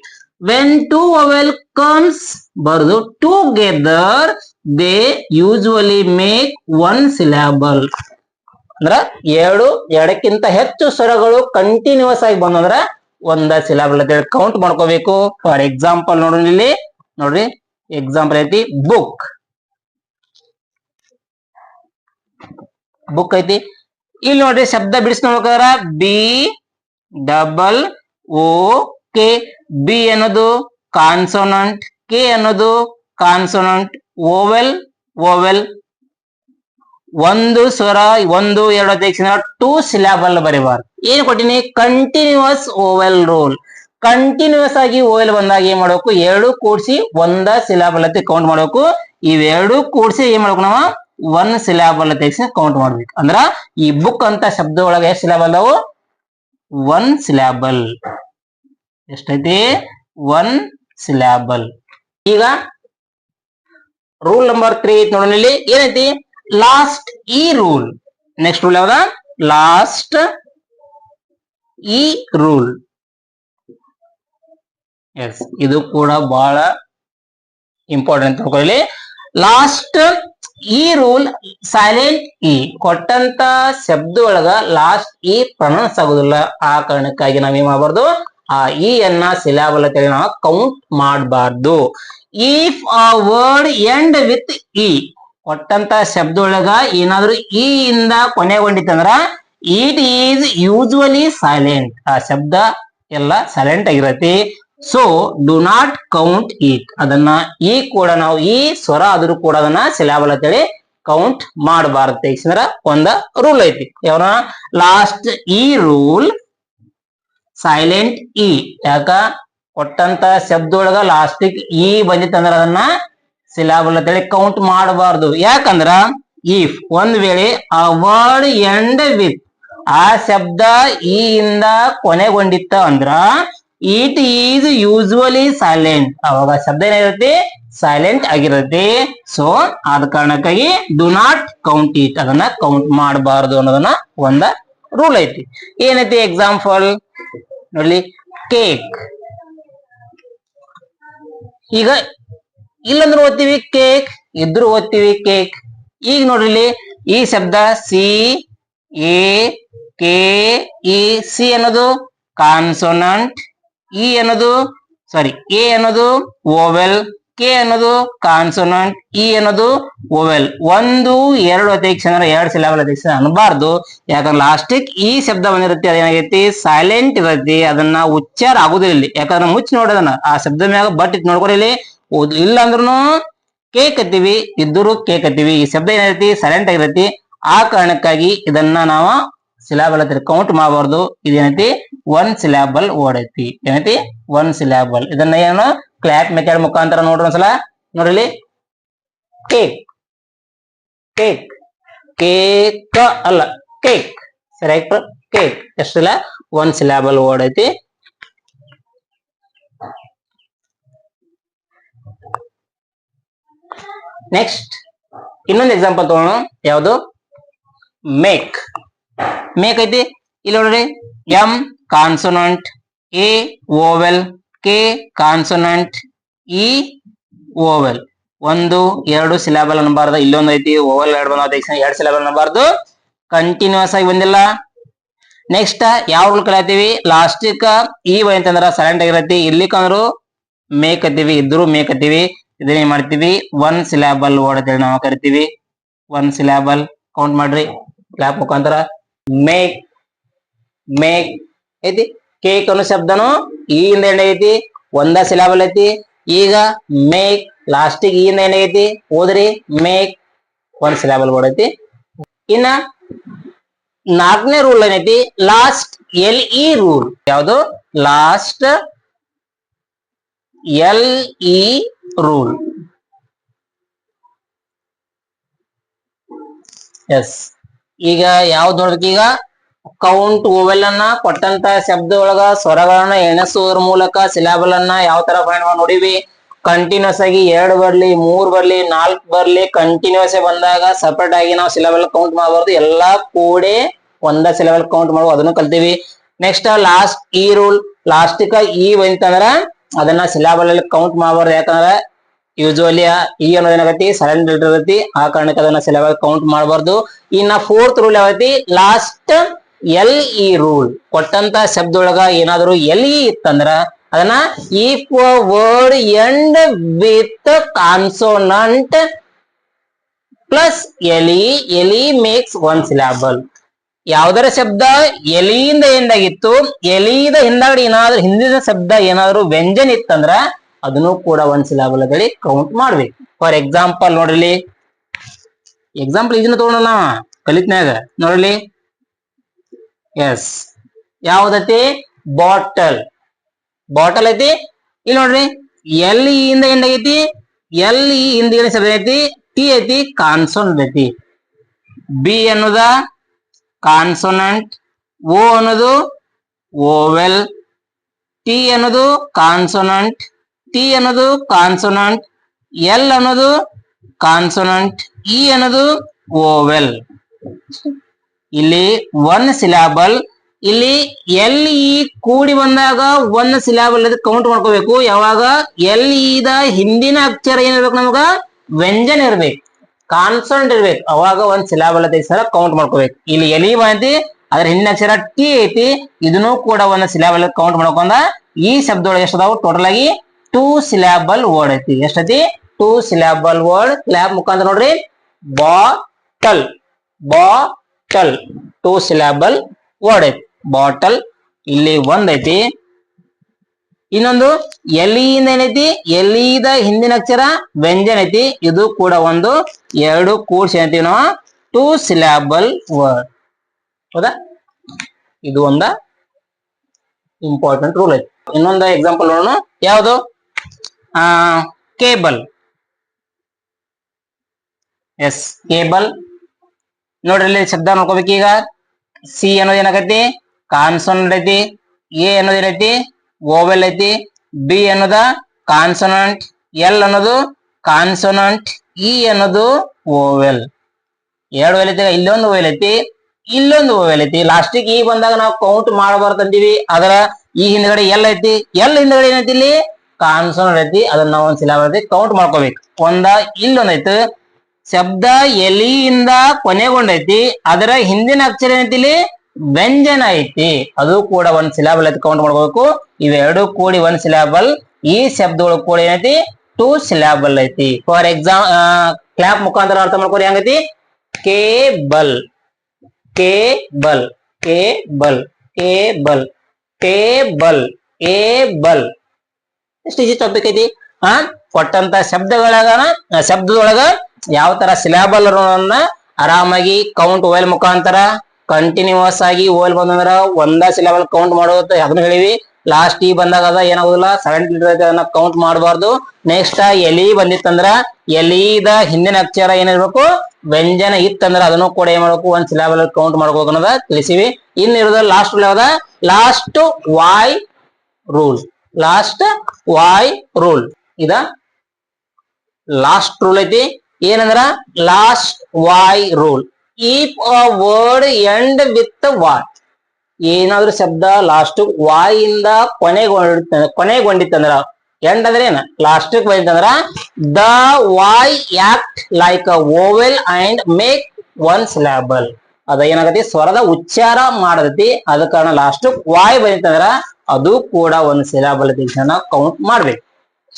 ವೆನ್ ಟೂ ವೋವೆಲ್ ಕಮ್ಸ್ ಬರೆದು together they usually make one syllable. ಅಂದ್ರ ಎರಡಕ್ಕಿಂತ ಹೆಚ್ಚು ಸ್ವರಗಳು ಕಂಟಿನ್ಯೂಸ್ ಆಗಿ ಬಂದಂದ್ರ ಒಂದ ಸಿಲಾಬಲ್ ಅಂತ ಕೌಂಟ್ ಮಾಡ್ಕೋಬೇಕು. ಫಾರ್ ಎಕ್ಸಾಂಪಲ್ ನೋಡ್ರಿ, ಇಲ್ಲಿ ನೋಡ್ರಿ ಎಕ್ಸಾಂಪಲ್ ಐತಿ ಬುಕ್. ಬುಕ್ ಐತಿ. ಇಲ್ಲಿ ನೋಡ್ರಿ ಶಬ್ದ ಬಿಡಿಸಿ ನೋಡ್ಬೇಕಾರ BOOK. ಬಿ ಅನ್ನೋದು ಕಾನ್ಸೋನೆಂಟ್, ಕೆ ಅನ್ನೋದು ಕಾನ್ಸೋನೆಂಟ್, ವೋವೆಲ್ ಒಂದು ಸ್ವರ 1, 2 ತೆಗೆಸಿದ್ರೆ 2 ಸಿಲಾಬಲ್ ಬರೀಬಾರ್ದು. ಏನ್ ಕೊಟ್ಟಿನಿ? Continuous vowel rule. ಕಂಟಿನ್ಯೂಸ್ ಆಗಿ ವೋವೆಲ್ ಬಂದಾಗ ಏನ್ ಮಾಡ್ಬೇಕು? 2 ಕೂಡಿಸಿ ಒಂದ ಸಿಲಾಬಲ್ ಅಂತ ಕೌಂಟ್ ಮಾಡ್ಬೇಕು. ಇವೆರಡು ಕೂಡಿಸಿ ಏನ್ ಮಾಡ್ಬೇಕು? ನಾವು ಒನ್ ಸಿಲಾಬಲ್ ತೆಗೆಸಿ ಕೌಂಟ್ ಮಾಡ್ಬೇಕು. ಅಂದ್ರ ಈ ಬುಕ್ ಅಂತ ಶಬ್ದ ಒಳಗೆ ಎಷ್ಟು ಸಿಲಾಬಲ್ ಅದಾವು? 1 ಸಿಲಾಬಲ್. ಎಷ್ಟೈತಿ? 1 ಸಿಲಾಬಲ್. ಈಗ ರೂಲ್ ನಂಬರ್ 3 ಐತಿ ನೋಡೋಣ. ಇಲ್ಲಿ ಏನೈತಿ? Last e rule. Next rule ಯಾವ್ದ? Last e rule. ಎಸ್, ಇದು ಕೂಡ ಬಹಳ ಇಂಪಾರ್ಟೆಂಟ್ ತಿಳ್ಕೊಳ್ಳಿ. ಲಾಸ್ಟ್ ಈ ರೂಲ್ ಸೈಲೆಂಟ್ ಇ. ಕೊಟ್ಟಂತ ಶಬ್ದ ಒಳಗ ಲಾಸ್ಟ್ ಇ ಪ್ರೊನೌನ್ಸ್ ಆಗುದಿಲ್ಲ. ಆ ಕಾರಣಕ್ಕಾಗಿ ನಾವೇನ್ ಮಾಡಬಾರ್ದು? ಆ ಇ ಅನ್ನ ಸಿಲಾಬಲ್ ಅಂತ ನಾವು ಕೌಂಟ್ ಮಾಡಬಾರ್ದು. If a word end with e, ಕೊಟ್ಟಂತ ಶಬ್ದ ಒಳಗ ಏನಾದ್ರೂ ಇ ಇಂದ ಕೊನೆಗೊಂಡಿತ್ತಂದ್ರ ಇಟ್ ಈಸ್ ಯೂಶುವಲಿ ಸೈಲೆಂಟ್. ಆ ಶಬ್ದ ಎಲ್ಲ ಸೈಲೆಂಟ್ ಆಗಿರತಿ. So do not count it. ಅದನ್ನ ಈ ಕೂಡ ನಾವು ಈ ಸ್ವರ ಆದ್ರೂ ಕೂಡ ಅದನ್ನ ಸಿಲಾಬಲ್ ಅಂತೇಳಿ ಕೌಂಟ್ ಮಾಡಬಾರ್ದು. ತೆಗಿಸಿದ್ರ ಒಂದ ರೂಲ್ ಐತಿ. ಯಾವನ? Last e rule silent E. ಯಾಕ? ಕೊಟ್ಟಂತ ಶಬ್ದ ಒಳಗ ಲಾಸ್ಟಿಕ್ ಇ ಬಂದಿತ್ತಂದ್ರ ಅದನ್ನ ಸಿಲಾಬಲ್ ಅಂತೇಳಿ ಕೌಂಟ್ ಮಾಡಬಾರ್ದು. ಯಾಕಂದ್ರ ಇಫ್ ಒಂದ್ ವೇಳೆ ಆ ವರ್ಡ್ ಎಂಡ್ ವಿತ್, ಆ ಶಬ್ದ ಇ ಇಂದ ಕೊನೆಗೊಂಡಿತ್ತ ಅಂದ್ರ ಇಟ್ ಈಸ್ ಯೂಶುವಲಿ ಸೈಲೆಂಟ್. ಅವಾಗ ಶಬ್ದ ಏನಿರುತ್ತೆ? ಸೈಲೆಂಟ್ ಆಗಿರುತ್ತೆ. ಸೊ ಆದ ಕಾರಣಕ್ಕಾಗಿ ಡು ನಾಟ್ ಕೌಂಟ್ ಇಟ್. ಅದನ್ನ ಕೌಂಟ್ ಮಾಡಬಾರ್ದು ಅನ್ನೋದನ್ನ ಒಂದ ರೂಲ್ ಐತಿ. ಏನೈತಿ ಎಕ್ಸಾಂಪಲ್ ನೋಡ್ಲಿ, ಕೇಕ್. ಈಗ ಇಲ್ಲಂದ್ರೆ ಓದ್ತೀವಿ ಕೇಕ್, ಇದ್ರು ಓದ್ತೀವಿ ಕೇಕ್. ಈಗ ನೋಡ್ರಿ ಈ ಶಬ್ದ ಸಿ ಅನ್ನೋದು ಕಾನ್ಸೋನೆಂಟ್, ಎ ಅನ್ನೋದು ವೋವೆಲ್, ಕೆ ಅನ್ನೋದು ಕಾನ್ಸೋನೆಂಟ್, ಇ ಅನ್ನೋದು ವೋವೆಲ್. 1, 2 ಅತಿಕ್ಷಣ 2 ಸಿಲಾಬಲ್ ಅತಿಕ್ಷಣ ಅನ್ಬಾರ್ದು. ಯಾಕಂದ್ರೆ ಲಾಸ್ಟಿಕ್ ಈ ಶಬ್ದ ಬಂದಿರುತ್ತೆ, ಅದೇನಾಗೈತಿ? ಸೈಲೆಂಟ್ ಇರತ್ತೆ. ಅದನ್ನ ಉಚ್ಚಾರ ಆಗುದಿಲ್ಲ. ಯಾಕಂದ್ರೆ ಮುಚ್ಚಿ ನೋಡೋದನ್ನ ಆ ಶಬ್ದ ಮ್ಯಾಗ ಬಟ್ ಇಟ್ ನೋಡ್ಕೊರಿ. ಇಲ್ಲ ಅಂದ್ರೂ ಕೇಕ್ ಅತ್ತೀವಿ, ಇದ್ದರೂ ಕೇಕ್ ಅತ್ತೀವಿ. ಈ ಶಬ್ದ ಏನೈತಿ? ಸೈಲೆಂಟ್ ಆಗಿರತಿ. ಆ ಕಾರಣಕ್ಕಾಗಿ ಇದನ್ನ ನಾವು ಸಿಲಾಬಲ್ ಅಂತ ಕೌಂಟ್ ಮಾಡಬಾರ್ದು. ಇದೇನೈತಿ? 1 ಸಿಲಾಬಲ್ ವರ್ಡ್ ಐತಿ. ಏನೈತಿ? 1 ಸಿಲಾಬಲ್. ಇದನ್ನ ಏನು ಕ್ಲಾಪ್ ಮೆಥಡ್ ಮುಖಾಂತರ ನೋಡ್ರಿ ಒಂದ್ಸಲ. ನೋಡ್ರಿ ಕೇಕ್, ಕೇಕ್, ಕೇಕ್ ಅಲ್ಲ ಕೇಕ್. ಸರಿ, ಕೇಕ್ ಎಷ್ಟಿಲ್ಲ? 1 ಸಿಲಾಬಲ್ ವರ್ಡ್ ಐತಿ. ನೆಕ್ಸ್ಟ್ ಇನ್ನೊಂದು ಎಕ್ಸಾಂಪಲ್ ತಗೋಣ. ಯಾವುದು? ಮೇಕ್. ಮೇಕ್ ಐತಿ. ಇಲ್ಲಿ ನೋಡ್ರಿ, M consonant, A ವೋವೆಲ್, K consonant, E ವೋವೆಲ್. ಒಂದು ಎರಡು ಸಿಲಾಬಲ್ ಅನ್ನಬಾರ್ದು, ಇಲ್ಲೊಂದು ಐತಿ ಓವಲ್ ಎರಡು ಬಂದ ಎರಡು ಸಿಲಾಬಲ್ ಅನ್ನಬಾರ್ದು, ಕಂಟಿನ್ಯೂಸ್ ಆಗಿ ಬಂದಿಲ್ಲ. ನೆಕ್ಸ್ಟ್ ಯಾವ ರೂಲ್ ಕಲಿತೀವಿ, ಲಾಸ್ಟಿಕ್ ಈ ಅಂತಂದ್ರ ಸೈಲೆಂಟ್ ಆಗಿರತ್ತಿ, ಇರ್ಲಿಕ್ಕಂದ್ರು ಮೇಕತ್ತೀವಿ, ಇದ್ರು ಮೇಕತ್ತೀವಿ. ಇದನ್ನೇ ಮಾಡ್ತೀವಿ ಒನ್ ಸಿಲಾಬಲ್ ವರ್ಡ್ ಅಂತೇಳಿ ನಾವು ಕರಿತೀವಿ. ಒನ್ ಸಿಲಾಬಲ್ ಕೌಂಟ್ ಮಾಡ್ರಿ ಕ್ಲಾಪ್ ಮುಖಾಂತರ. ಮೇಕ್ ಮೇಕ್ ಐತಿ, ಕೇಕ್ ಅನ್ನೋ ಶಬ್ದನು ಈ ಇಂದ ಎಂಡ್ ಐತಿ, ಒಂದ ಸಿಲಾಬಲ್ ಐತಿ. ಈಗ ಮೇಕ್ ಲಾಸ್ಟಿಗೆ ಈ ಇಂದ ಎಂಡ್ ಐತಿ, ಓದ್ರಿ ಮೇಕ್ ಒನ್ ಸಿಲಾಬಲ್ ವರ್ಡ್ ಐತಿ. ಇನ್ನ ನಾಲ್ಕನೇ ರೂಲ್ ಏನೈತಿ, ಲಾಸ್ಟ್ ಎಲ್ ಇ ರೂಲ್. ಯಾವುದು, last L E rule. Yes, ಈಗ ಯಾವ್ದು ನೋಡ್ಬೇಕು, ಈಗ ಕೌಂಟ್ ಓವೆಲ್ ಅನ್ನ ಕೊಟ್ಟಂತ ಶಬ್ದ ಒಳಗ ಸ್ವರಗಳನ್ನ ಎಣಸುವುದರ ಮೂಲಕ ಸಿಲಾಬಲ್ ಅನ್ನ ಯಾವ ತರ ಫೈಂಡ್ ಮಾಡಿ ನೋಡಿವಿ. ಕಂಟಿನ್ಯೂಸ್ ಆಗಿ 2 ಬರ್ಲಿ 3 ಬರ್ಲಿ 4 ಬರ್ಲಿ ಕಂಟಿನ್ಯೂಸ್ ಬಂದಾಗ ಸಪರೇಟ್ ಆಗಿ ನಾವು ಸಿಲಾಬಲ್ ಕೌಂಟ್ ಮಾಡಬಾರ್ದು, ಎಲ್ಲಾ ಕೂಡಿ ಒಂದ ಸಿಲಾಬಲ್ ಕೌಂಟ್ ಮಾಡುವ, ಅದನ್ನು ಕಲ್ತೀವಿ. ನೆಕ್ಸ್ಟ್ ಲಾಸ್ಟ್ ಈ ರೂಲ್, ಲಾಸ್ಟಿಕ ಈ ಬಂತಂದ್ರ ಅದನ್ನ ಸಿಲಾಬಲ್ ಅಲ್ಲಿ ಕೌಂಟ್ ಮಾಡಬಾರ್ದು, ಯಾಕಂದ್ರ ಯೂಶುವಲಿ ಈ ಅನ್ನೋದು ಏನಾಗತಿ ಸೈಲೆಂಟ್ ಲೆಟರ್ ಇರತಿ, ಆ ಕಾರಣಕ್ಕೆ ಅದನ್ನ ಸಿಲಾಬಲ್ ಕೌಂಟ್ ಮಾಡಬಾರ್ದು. ಇನ್ನ ಫೋರ್ತ್ ರೂಲ್ ಯಾವತಿ, ಲಾಸ್ಟ್ ಎಲ್ ಇ ರೂಲ್. ಕೊಟ್ಟಂತ ಶಬ್ದ ಒಳಗ ಏನಾದ್ರು ಎಲ್ ಇ ಇತ್ತಂದ್ರ ಅದನ್ನ if word end with consonant plus le, le makes one syllable. ಯಾವ್ದಾರ ಶಬ್ದ ಎಲಿಯಿಂದ ಎಂಡ್ ಆಗಿತ್ತು, ಎಲಿದ ಹಿಂದಾಗಡೆ ಏನಾದ್ರು ಹಿಂದಿನ ಶಬ್ದ ಏನಾದ್ರು ವ್ಯಂಜನ ಇತ್ತಂದ್ರ ಅದನ್ನು ಕೂಡ ಒಂದ್ ಸಿಲಾಬಲ್ ಅಂತೇಳಿ ಕೌಂಟ್ ಮಾಡ್ಬೇಕು. ಫಾರ್ ಎಕ್ಸಾಂಪಲ್ ನೋಡ್ರಿ, ಎಕ್ಸಾಂಪಲ್ ಇದನ್ನ ತಗೊಂಡ ಕಲಿತ್ನ್ಯಾಗ ನೋಡ್ರಿ. S, ಯಾವ್ದೈತಿ, bottle. ಬಾಟಲ್ ಐತಿ, ಇಲ್ಲಿ ನೋಡ್ರಿ ಎಲ್ ಇ ಇಂದ ಎಂಡ್ ಆಗೈತಿ, ಎಲ್ ಇ ಹಿಂದಿನ ಶಬ್ದ ಐತಿ, ಟಿ ಐತಿ ಕಾನ್ಸೋನೆಂಟ್ ಐತಿ. ಬಿ ಅನ್ನೋದ ಕಾನ್ಸೋನೆಂಟ್, ಓ ಅನ್ನೋದು ಓವೆಲ್, ಟಿ ಅನ್ನೋದು ಕಾನ್ಸೋನೆಂಟ್, ಟಿ ಅನ್ನೋದು ಕಾನ್ಸೋನೆಂಟ್, ಎಲ್ ಅನ್ನೋದು ಕಾನ್ಸೋನೆಂಟ್, ಇ ಅನ್ನೋದು ಓವೆಲ್. ಇಲ್ಲಿ ಒನ್ ಸಿಲಾಬಲ್, ಇಲ್ಲಿ ಎಲ್ ಇ ಕೂಡಿ ಬಂದಾಗ ಒನ್ ಸಿಲಾಬಲ್ ಕೌಂಟ್ ಮಾಡ್ಕೋಬೇಕು. ಯಾವಾಗ ಎಲ್ ಇದ ಹಿಂದಿನ ಅಕ್ಷರ ಏನಿರ್ಬೇಕು, ನಮಗ ವ್ಯಂಜನ ಇರ್ಬೇಕು, ಕಾನ್ಸೋನೆಂಟ್ ಇರ್ಬೇಕು, ಅವಾಗ ಒಂದ್ ಸಿಲಾಬಲ್ ಐತಿ ಸರ ಕೌಂಟ್ ಮಾಡ್ಕೋಬೇಕು. ಇಲ್ಲಿ ಎಲಿ ಬಂದಿ, ಅದ್ರ ಹಿಂದಿನ ಅಕ್ಷರ ಟಿ ಐತಿ, ಇದನ್ನು ಕೂಡ ಒಂದ್ ಸಿಲಾಬಲ್ ಕೌಂಟ್ ಮಾಡ್ಕೊಂಡ ಈ ಶಬ್ದ ಒಳಗೆ ಎಷ್ಟದಾವು, ಟೋಟಲ್ ಆಗಿ 2 ಸಿಲಾಬಲ್ ವರ್ಡ್ ಐತಿ. ಎಷ್ಟೈತಿ, 2 ಸಿಲಾಬಲ್ ವರ್ಡ್. ಕ್ಲಾಪ್ ಮುಖಾಂತರ ನೋಡ್ರಿ, ಬಾಟಲ್, ಬಾಟಲ್ 2 ಸಿಲಾಬಲ್ ವರ್ಡ್ ಐತಿ. ಬಾಟಲ್ ಇಲ್ಲಿ ಒಂದ್ ಐತಿ, ಇನ್ನೊಂದು ಎಲಿಯಿಂದ ಏನೈತಿ, ಎಲಿದ ಹಿಂದಿನ ಅಕ್ಷರ ವ್ಯಂಜನ ಐತಿ, ಇದು ಕೂಡ ಒಂದು, ಎರಡು ಕೂಡ್ಸಿ ಅಂತೀವಿ ನಾವು 2 ಸಿಲಾಬಲ್ ವರ್ಡ್. ಹೌದಾ, ಇದು ಒಂದ ಇಂಪಾರ್ಟೆಂಟ್ ರೂಲ್ ಐತಿ. ಇನ್ನೊಂದು ಎಕ್ಸಾಂಪಲ್ ನೋಡೋಣ, ಯಾವುದು, ಕೇಬಲ್. ಎಸ್, ಕೇಬಲ್ ನೋಡ್ರಿ, ಇಲ್ಲಿ ಶಬ್ದ ನೋಡ್ಕೋಬೇಕು. ಈಗ ಸಿ ಅನ್ನೋದು ಏನಾಗೈತಿ, ಕಾನ್ಸೋನೆಂಟ್ ಐತಿ, ಎ ಅನ್ನೋದು ಏನೈತಿ, ಓವೆಲ್ ಐತಿ, ಬಿ ಅನ್ನೋದ ಕಾನ್ಸೋನೆಂಟ್, ಎಲ್ ಅನ್ನೋದು ಕಾನ್ಸೋನೆಂಟ್, ಇ ಅನ್ನೋದು ಓವೆಲ್. ಎರಡು ಓವೆಲ್ ಐತಿ, ಇಲ್ಲೊಂದು ಓವೆಲ್ ಐತಿ, ಇಲ್ಲೊಂದು ಓವೆಲ್ ಐತಿ. ಲಾಸ್ಟಿಗೆ ಈ ಬಂದಾಗ ನಾವು ಕೌಂಟ್ ಮಾಡಬಾರ್ದು ಅಂತೀವಿ. ಅದರ ಈ ಹಿಂದ್ಗಡೆ ಎಲ್ ಐತಿ, ಎಲ್ ಹಿಂದ್ಗಡೆ ಏನೈತಿ, ಇಲ್ಲಿ ಕಾನ್ಸೋನೆಂಟ್ ಐತಿ, ಅದನ್ನ ನಾವು ಒಂದ್ ಸಿಲಾಬಲ್ ಕೌಂಟ್ ಮಾಡ್ಕೋಬೇಕು. ಒಂದ ಇಲ್ಲೊಂದೈತಿ, ಶಬ್ದ ಎಲಿಯಿಂದ ಕೊನೆಗೊಂಡೈತಿ, ಅದರ ಹಿಂದಿನ ಅಕ್ಷರ ಏನೈತಿ, ಇಲ್ಲಿ ವ್ಯಂಜನ ಐತಿ, ಅದು ಕೂಡ ಒಂದ್ ಸಿಲಾಬಲ್ ಐತಿ, ಕೌಂಟ್ ಮಾಡ್ಕೋಬೇಕು. ಇವೆರಡು ಕೂಡಿ ಒಂದ್ ಸಿಲಾಬಲ್. ಈ ಶಬ್ದಗಳು ಕೂಡ ಏನೈತಿ, 2 ಸಿಲಾಬಲ್ ಐತಿ. ಫಾರ್ ಕ್ಲಾಪ್ ಮುಖಾಂತರ ಅರ್ಥ ಮಾಡ್ಕೋರಿ, ಹೆಂಗೈತಿ, cable, cable, cable, cable, table, Abel. ಎಷ್ಟು ಈಜಿ ಟಾಪಿಕ್ ಐತಿ. ಕೊಟ್ಟಂತ ಶಬ್ದದೊಳಗ ಯಾವ ತರ ಸಿಲಾಬಲ್ ಅನ್ನ ಆರಾಮಾಗಿ ಕೌಂಟ್ ಓವೆಲ್ ಮುಖಾಂತರ ಕಂಟಿನ್ಯೂಸ್ ಆಗಿ ಓವೆಲ್ ಬಂದಂದ್ರ ಒಂದ ಸಿಲಾಬಲ್ ಕೌಂಟ್ ಮಾಡೋದು ಅದನ್ನ ಹೇಳಿವಿ. ಲಾಸ್ಟ್ ಈ ಬಂದಾಗ ಅದ ಏನಾಗುದಿಲ್ಲ, 7 ಕೌಂಟ್ ಮಾಡಬಾರ್ದು. ನೆಕ್ಸ್ಟ್ ಎಲಿ ಬಂದಿತ್ತಂದ್ರ ಎಲಿದ ಹಿಂದಿನ ಅಕ್ಷರ ಏನಿರ್ಬೇಕು, ವ್ಯಂಜನ ಇತ್ತಂದ್ರ ಅದನ್ನು ಕೂಡ ಏನ್ ಮಾಡ್ಬೇಕು, ಒಂದ್ ಸಿಲಾಬಲ್ ಕೌಂಟ್ ಮಾಡ್ಬೇಕು ಅನ್ನೋದ ತಿಳಿಸಿವಿ. ಇಲ್ಲಿರೋದ ಲಾಸ್ಟ್ ರೂಲ್ ಯಾವ್ದ, last y rule. Last y rule ಇದ ಲಾಸ್ಟ್ ರೂಲ್ ಐತಿ. ಏನಂದ್ರ last y rule. If a word end with Y, ಏನಾದ್ರೂ ಶಬ್ದ ಲಾಸ್ಟ್ ವಾಯ್ ಇಂದ ಕೊನೆಗೊಂಡಿತ್ತಂದ್ರ ಎಂಡ್ ಅಂದ್ರೆ ಏನ ಲಾಸ್ಟಿಕ್ ಬಂತಂದ್ರ the Y act like a ವೋವೆಲ್ and make one syllable. ಅದ ಏನಾಗತಿ ಸ್ವರದ ಉಚ್ಚಾರ ಮಾಡತೈತಿ, ಅದ ಕಾರಣ ಲಾಸ್ಟ್ ವಾಯ್ ಬಂತಂದ್ರ ಅದು ಕೂಡ ಒಂದು ಸಿಲಾಬಲ್ ಕೌಂಟ್ ಮಾಡ್ಬೇಕು.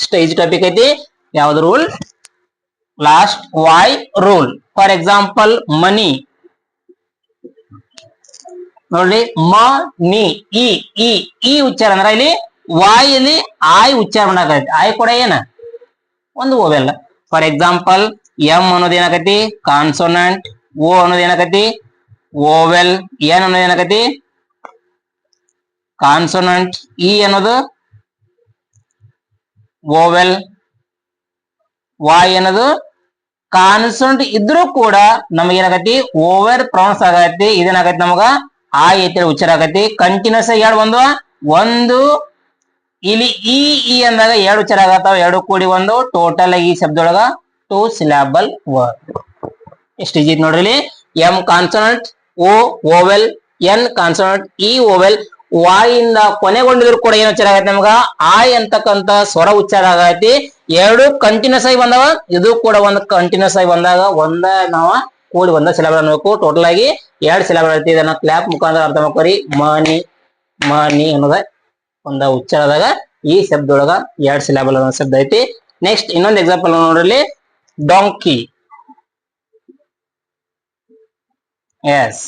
ಸ್ಟೇಜ್ ಟಾಪಿಕ್ ಐತಿ ಯಾವ್ದು rule? Last y rule. For example money ನೋಡ್ರಿ, ಮ ನಿ ಇ ಇ ಈ ಉಚ್ಚಾರ ಅಂದ್ರ ಇಲ್ಲಿ ವಾಯ್ ಇಲ್ಲಿ ಆಯ್ ಉಚ್ಚಾರ ಮಾಡಾಕೈತಿ. ಆಯ್ ಕೂಡ ಏನ ಒಂದು ಓವೆಲ್. ಫಾರ್ ಎಕ್ಸಾಂಪಲ್ ಎಂ ಅನ್ನೋದು ಏನಾಕತಿ ಕಾನ್ಸೋನೆಂಟ್, ಓ ಅನ್ನೋದು ಏನಾಕತಿ ಓವೆಲ್, ಎನ್ ಅನ್ನೋದು ಏನಾಕತಿ ಕಾನ್ಸೋನೆಂಟ್, ಇ ಅನ್ನೋದು ಓವೆಲ್, ವಾಯ್ ಅನ್ನೋದು ಕಾನ್ಸೋನೆಂಟ್ ಇದ್ರೂ ಕೂಡ ನಮಗೆ ಏನಾಗತಿ ಓವರ್ ಪ್ರೊನೌನ್ಸ್ ಆಗತಿ. ಇದೇನಾಗತಿ ನಮಗ ಆ ಐತಿ ಉಚ್ಚಾರ ಆಗತಿ. ಕಂಟಿನ್ಯೂಸ್ ಆಗಿ ಒಂದು ಇಲ್ಲಿ ಇ ಅಂದಾಗ ಎರಡು ಉಚ್ಚಾರ ಆಗತ್ತಾವ, ಎರಡು ಕೂಡಿ ಒಂದು ಟೋಟಲ್ ಆಗಿ ಈ ಶಬ್ದ ಒಳಗ 2 ಸಿಲಾಬಲ್ ವರ್ಡ್. ಎಷ್ಟು ಈಜಿ ನೋಡ್ರಿ ಇಲ್ಲಿ. M consonant, o vowel, n consonant, e vowel, y ಇಂದ ಕೊನೆಗೊಂಡಿದ್ರು ಕೂಡ ಏನ್ ಉಚ್ಚಾರ ಆಗತ್ತೆ ನಮಗ ಆಯ್ ಅಂತಕ್ಕಂತ ಸ್ವರ ಉಚ್ಚಾರ ಆಗತಿ. ಎರಡು ಕಂಟಿನ್ಯೂಸ್ ಆಗಿ ಬಂದವ, ಇದು ಕೂಡ ಒಂದು ಕಂಟಿನ್ಯೂಸ್ ಆಗಿ ಬಂದಾಗ ಒಂದ ನಾವ ಕೂಡಿ ಒಂದ ಸಿಲಾಬಲ್ ಅನ್ಬೇಕು. ಟೋಟಲ್ ಆಗಿ 2 ಸಿಲಾಬಲ್ ಐತಿ. ಇದನ್ನ ಕ್ಲಾಪ್ ಮುಖಾಂತರ ಅರ್ಥ ಮಾಡ್ಕೊರಿ. ಮನಿ ಮನಿ ಅನ್ನೋದ ಒಂದ ಉಚ್ಚಾರದಾಗ ಈ ಶಬ್ದ ಒಳಗ 2 ಸಿಲಾಬಲ್ ಅನ್ನೋ ಶಬ್ದ ಐತಿ. ನೆಕ್ಸ್ಟ್ ಇನ್ನೊಂದು ಎಕ್ಸಾಂಪಲ್ ನೋಡ್ರಿ, ಡಾಂಕಿ. ಎಸ್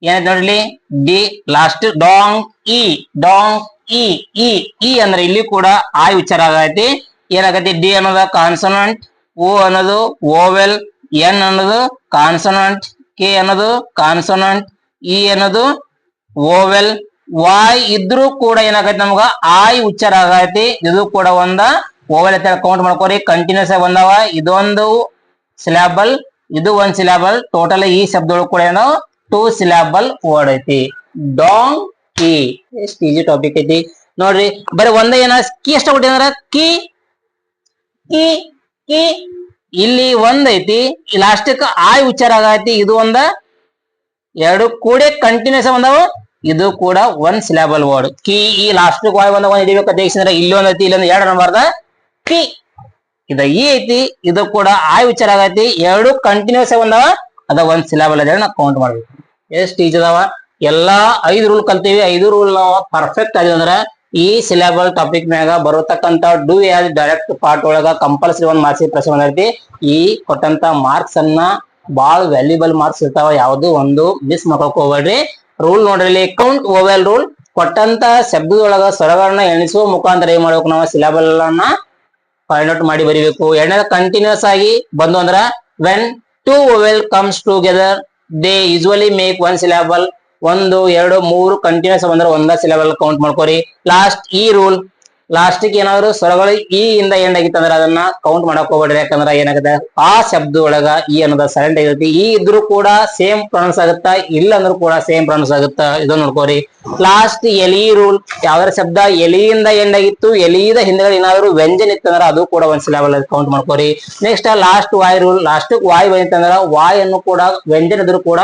ಏನೈತಿ ನೋಡ್ರಿ, ಡಿ ಲಾಸ್ಟ್ ಡಾಂಗ್ ಇ ಡಾಂಗ್ ಇ ಇ ಇ ಅಂದ್ರೆ ಇಲ್ಲಿ ಕೂಡ ಆಯ್ ಉಚ್ಚಾರ ಆಗೈತಿ. ಏನಾಗತಿ ಡಿ ಅನ್ನೋದು ಕಾನ್ಸೋನೆಂಟ್, ಓ ಅನ್ನೋದು ಓವೆಲ್, ಎನ್ ಅನ್ನೋದು ಕಾನ್ಸೋನೆಂಟ್, ಕೆ ಅನ್ನೋದು ಕಾನ್ಸೋನೆಂಟ್, ಇ ಅನ್ನೋದು ಓವೆಲ್, ವಾಯ್ ಇದ್ರೂ ಕೂಡ ಏನಾಗೈತಿ ನಮ್ಗ ಆಯ್ ಉಚ್ಚಾರ ಆಗೈತಿ. ಇದು ಕೂಡ ಒಂದ ಓವೆಲ್ ಅಂತ ಕೌಂಟ್ ಮಾಡ್ಕೋರಿ. ಕಂಟಿನ್ಯೂಸ್ ಆಗಿ ಬಂದವ, ಇದೊಂದು ಸಿಲಾಬಲ್, ಇದು ಒಂದ್ ಸಿಲಾಬಲ್. ಟೋಟಲ್ ಈ ಶಬ್ದಗಳು ಕೂಡ ಏನೋ 2 ಸಿಲಾಬಲ್ ವರ್ಡ್ ಐತಿ. ಡಾಂಗ್ ಕಿ. ಎಷ್ಟು ಈಜಿ ಟಾಪಿಕ್ ಐತಿ ನೋಡ್ರಿ. ಬರೀ ಒಂದ ಏನ ಕಿ ಎಷ್ಟ ಕೊಟ್ಟಿದ್ರ ಕಿ ಕಿ ಕಿ ಇಲ್ಲಿ ಒಂದ್ ಐತಿ, ಲಾಸ್ಟಿಕ್ ಆಯ್ ಉಚ್ಚಾರ ಆಗೈತಿ. ಇದು ಒಂದ ಎರಡು ಕೂಡಿ ಕಂಟಿನ್ಯೂಸ್ ಬಂದವ, ಇದು ಕೂಡ 1 ಸಿಲಾಬಲ್ ವರ್ಡ್. ಕಿ ಈ ಲಾಸ್ಟ್ ವಾಯ್ ಒಂದ ಒಂದ್ ಹಿಡಿಬೇಕ ದೇಶಂದ್ರ ಇಲ್ಲಿ ಒಂದ್ ಐತಿ, ಇಲ್ಲೊಂದ್ 2 ನಂಬರ್ದ ಕಿ. ಇದ ಈ ಐತಿ, ಇದು ಕೂಡ ಆಯ್ ಉಚ್ಚಾರ ಆಗೈತಿ. ಎರಡು ಕಂಟಿನ್ಯೂಸ್ ಬಂದವ, ಅದ 1 ಸಿಲಾಬಲ್ ಅದ ನಾವು ಕೌಂಟ್ ಮಾಡ್ಬೇಕು. ಎಷ್ಟು ಈಜಿ ಅದಾವ. ಎಲ್ಲಾ 5 ರೂಲ್ ಕಲ್ತೀವಿ. 5 ರೂಲ್ ನಾವು ಪರ್ಫೆಕ್ಟ್ ಆಗಿ ಅಂದ್ರ ಈ ಸಿಲಾಬಲ್ ಟಾಪಿಕ್ ಮ್ಯಾಗ ಬರತಕ್ಕಂತ ಡೂ ಆಸ್ ಡೈರೆಕ್ಟ್ ಪಾರ್ಟ್ ಒಳಗ ಕಂಪಲ್ಸರಿ 1 ಮಾರ್ಕ್ಸ್ ಪ್ರಶ್ನೆ ಬಂದೈತಿ. ಈ ಕೊಟ್ಟಂತ ಮಾರ್ಕ್ಸ್ ಅನ್ನ ಬಾಳ ವ್ಯಾಲ್ಯೂಬಲ್ ಮಾರ್ಕ್ಸ್ ಇರ್ತಾವ, ಯಾವ್ದು ಒಂದು ಮಿಸ್ ಮಾಡ್ಕೊಕ್ ಹೋಗ್ಬೇಡ್ರಿ. ರೂಲ್ ನೋಡ್ರಿ, ಕೌಂಟ್ ಓವೆಲ್ ರೂಲ್. ಕೊಟ್ಟಂತ ಶಬ್ದದೊಳಗ ಸ್ವರಗಳನ್ನ ಎಣಿಸುವ ಮುಖಾಂತರ ಏನ್ ಮಾಡ್ಬೇಕು ನಾವು ಸಿಲಾಬಲ್ ಅನ್ನ ಫೈಂಡ್ ಔಟ್ ಮಾಡಿ ಬರಿಬೇಕು. ಎರಡನೇದ ಕಂಟಿನ್ಯೂಸ್ ಆಗಿ ಬಂದು ಅಂದ್ರ when 2 vowel comes together they usually make 1 syllable. 1 2 3 continuous ಬಂದ್ರೆ ಒಂದ ಸಿಲಾಬಲ್ ಕೌಂಟ್ ಮಾಡ್ಕೋರಿ. ಲಾಸ್ಟ್ ಈ ರೂಲ್, ಲಾಸ್ಟ್ ಗೆ ಏನಾದ್ರು ಸ್ವರಗಳು ಈ ಇಂದ ಎಂಡ್ ಆಗಿತ್ತಂದ್ರ ಅದನ್ನ ಕೌಂಟ್ ಮಾಡಕ್ ಹೋಗ್ಬೇಡ್ರಿ. ಯಾಕಂದ್ರ ಏನಾಗುತ್ತೆ ಆ ಶಬ್ದ ಒಳಗ ಈ ಅನ್ನೋದ ಸೈಲೆಂಟ್ ಆಗಿರುತ್ತೆ. ಈ ಇದ್ರೂ ಕೂಡ ಸೇಮ್ ಪ್ರೊನೌನ್ಸ್ ಆಗುತ್ತಾ, ಇಲ್ಲ ಅಂದ್ರೂ ಕೂಡ ಸೇಮ್ ಪ್ರೊನೌನ್ಸ್ ಆಗುತ್ತಾ, ಇದನ್ನ ನೋಡ್ಕೋರಿ. ಲಾಸ್ಟ್ ಎಲಿ ರೂಲ್, ಯಾವ್ದಾರ ಶಬ್ದ ಎಲಿಯಿಂದ ಎಂಡ್ ಆಗಿತ್ತು, ಎಲಿದ ಹಿಂದ್ಗಡೆ ಏನಾದ್ರು ವ್ಯಂಜನ ಇತ್ತಂದ್ರ ಅದು ಕೂಡ 1 ಸಿಲಾಬಲ್ ಕೌಂಟ್ ಮಾಡ್ಕೋರಿ. Next last y rule, last y ಬಂತಂದ್ರ ವಾಯ್ ಅನ್ನು ಕೂಡ ವ್ಯಂಜನ ಇದ್ರು ಕೂಡ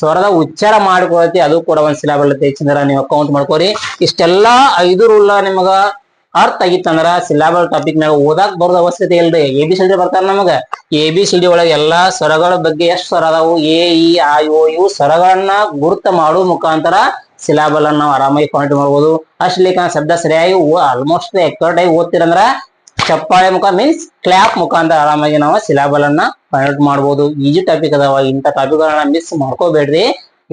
ಸ್ವರದ ಉಚ್ಚಾರ ಮಾಡ್ಕೊಳತಿ, ಅದು ಕೂಡ 1 ಸಿಲಾಬಲ್ ಹೆಚ್ಚಿಂದ್ರ ನೀವು ಕೌಂಟ್ ಮಾಡ್ಕೋರಿ. ಇಷ್ಟೆಲ್ಲಾ 5 ರೂಲ್ ನಿಮಗ ಅರ್ಥ ಆಗಿತ್ತಂದ್ರ ಸಿಲಾಬಲ್ ಟಾಪಿಕ್ ಮ್ಯಾಗ ಓದಾಕ್ ಬರೋದ ಅವಶ್ಯಕತೆ ಇಲ್ರಿ. ABCD ಬರ್ತಾರ ನಮಗ. ABCD ಒಳಗ ಎಲ್ಲಾ ಸ್ವರಗಳ ಬಗ್ಗೆ ಎಷ್ಟು ಸ್ವರ ಅದಾವು, ಎ ಇ ಆ ಓ ಇವು ಸ್ವರಗಳನ್ನ ಗುರುತ ಮಾಡುವ ಮುಖಾಂತರ ಸಿಲಾಬಲ್ ಅನ್ನ ನಾವು ಆರಾಮಾಗಿ ಕೌಂಟ್ ಮಾಡ್ಬೋದು. ಅಷ್ಟಲಿಕ್ಕ ಶಬ್ದ ಸರಿಯಾಗಿ ಆಲ್ಮೋಸ್ಟ್ ಎಕ್ಸ್ಪರ್ಟ್ ಆಗಿ ಓದ್ತಿರಂದ್ರ ಚಪ್ಪಾಳೆ ಮುಖ ಮೀನ್ಸ್ ಕ್ಲಾಪ್ ಮುಖಾಂತರ ಆರಾಮಾಗಿ ನಾವು ಸಿಲಾಬಲ್ ಅನ್ನ ಕೌಂಟ್ ಮಾಡ್ಬೋದು. ಈಜಿ ಟಾಪಿಕ್ ಅದಾವ, ಇಂಥ ಟಾಪಿಕ್ ಗಳನ್ನ ಮಿಸ್ ಮಾಡ್ಕೋಬೇಡ್ರಿ.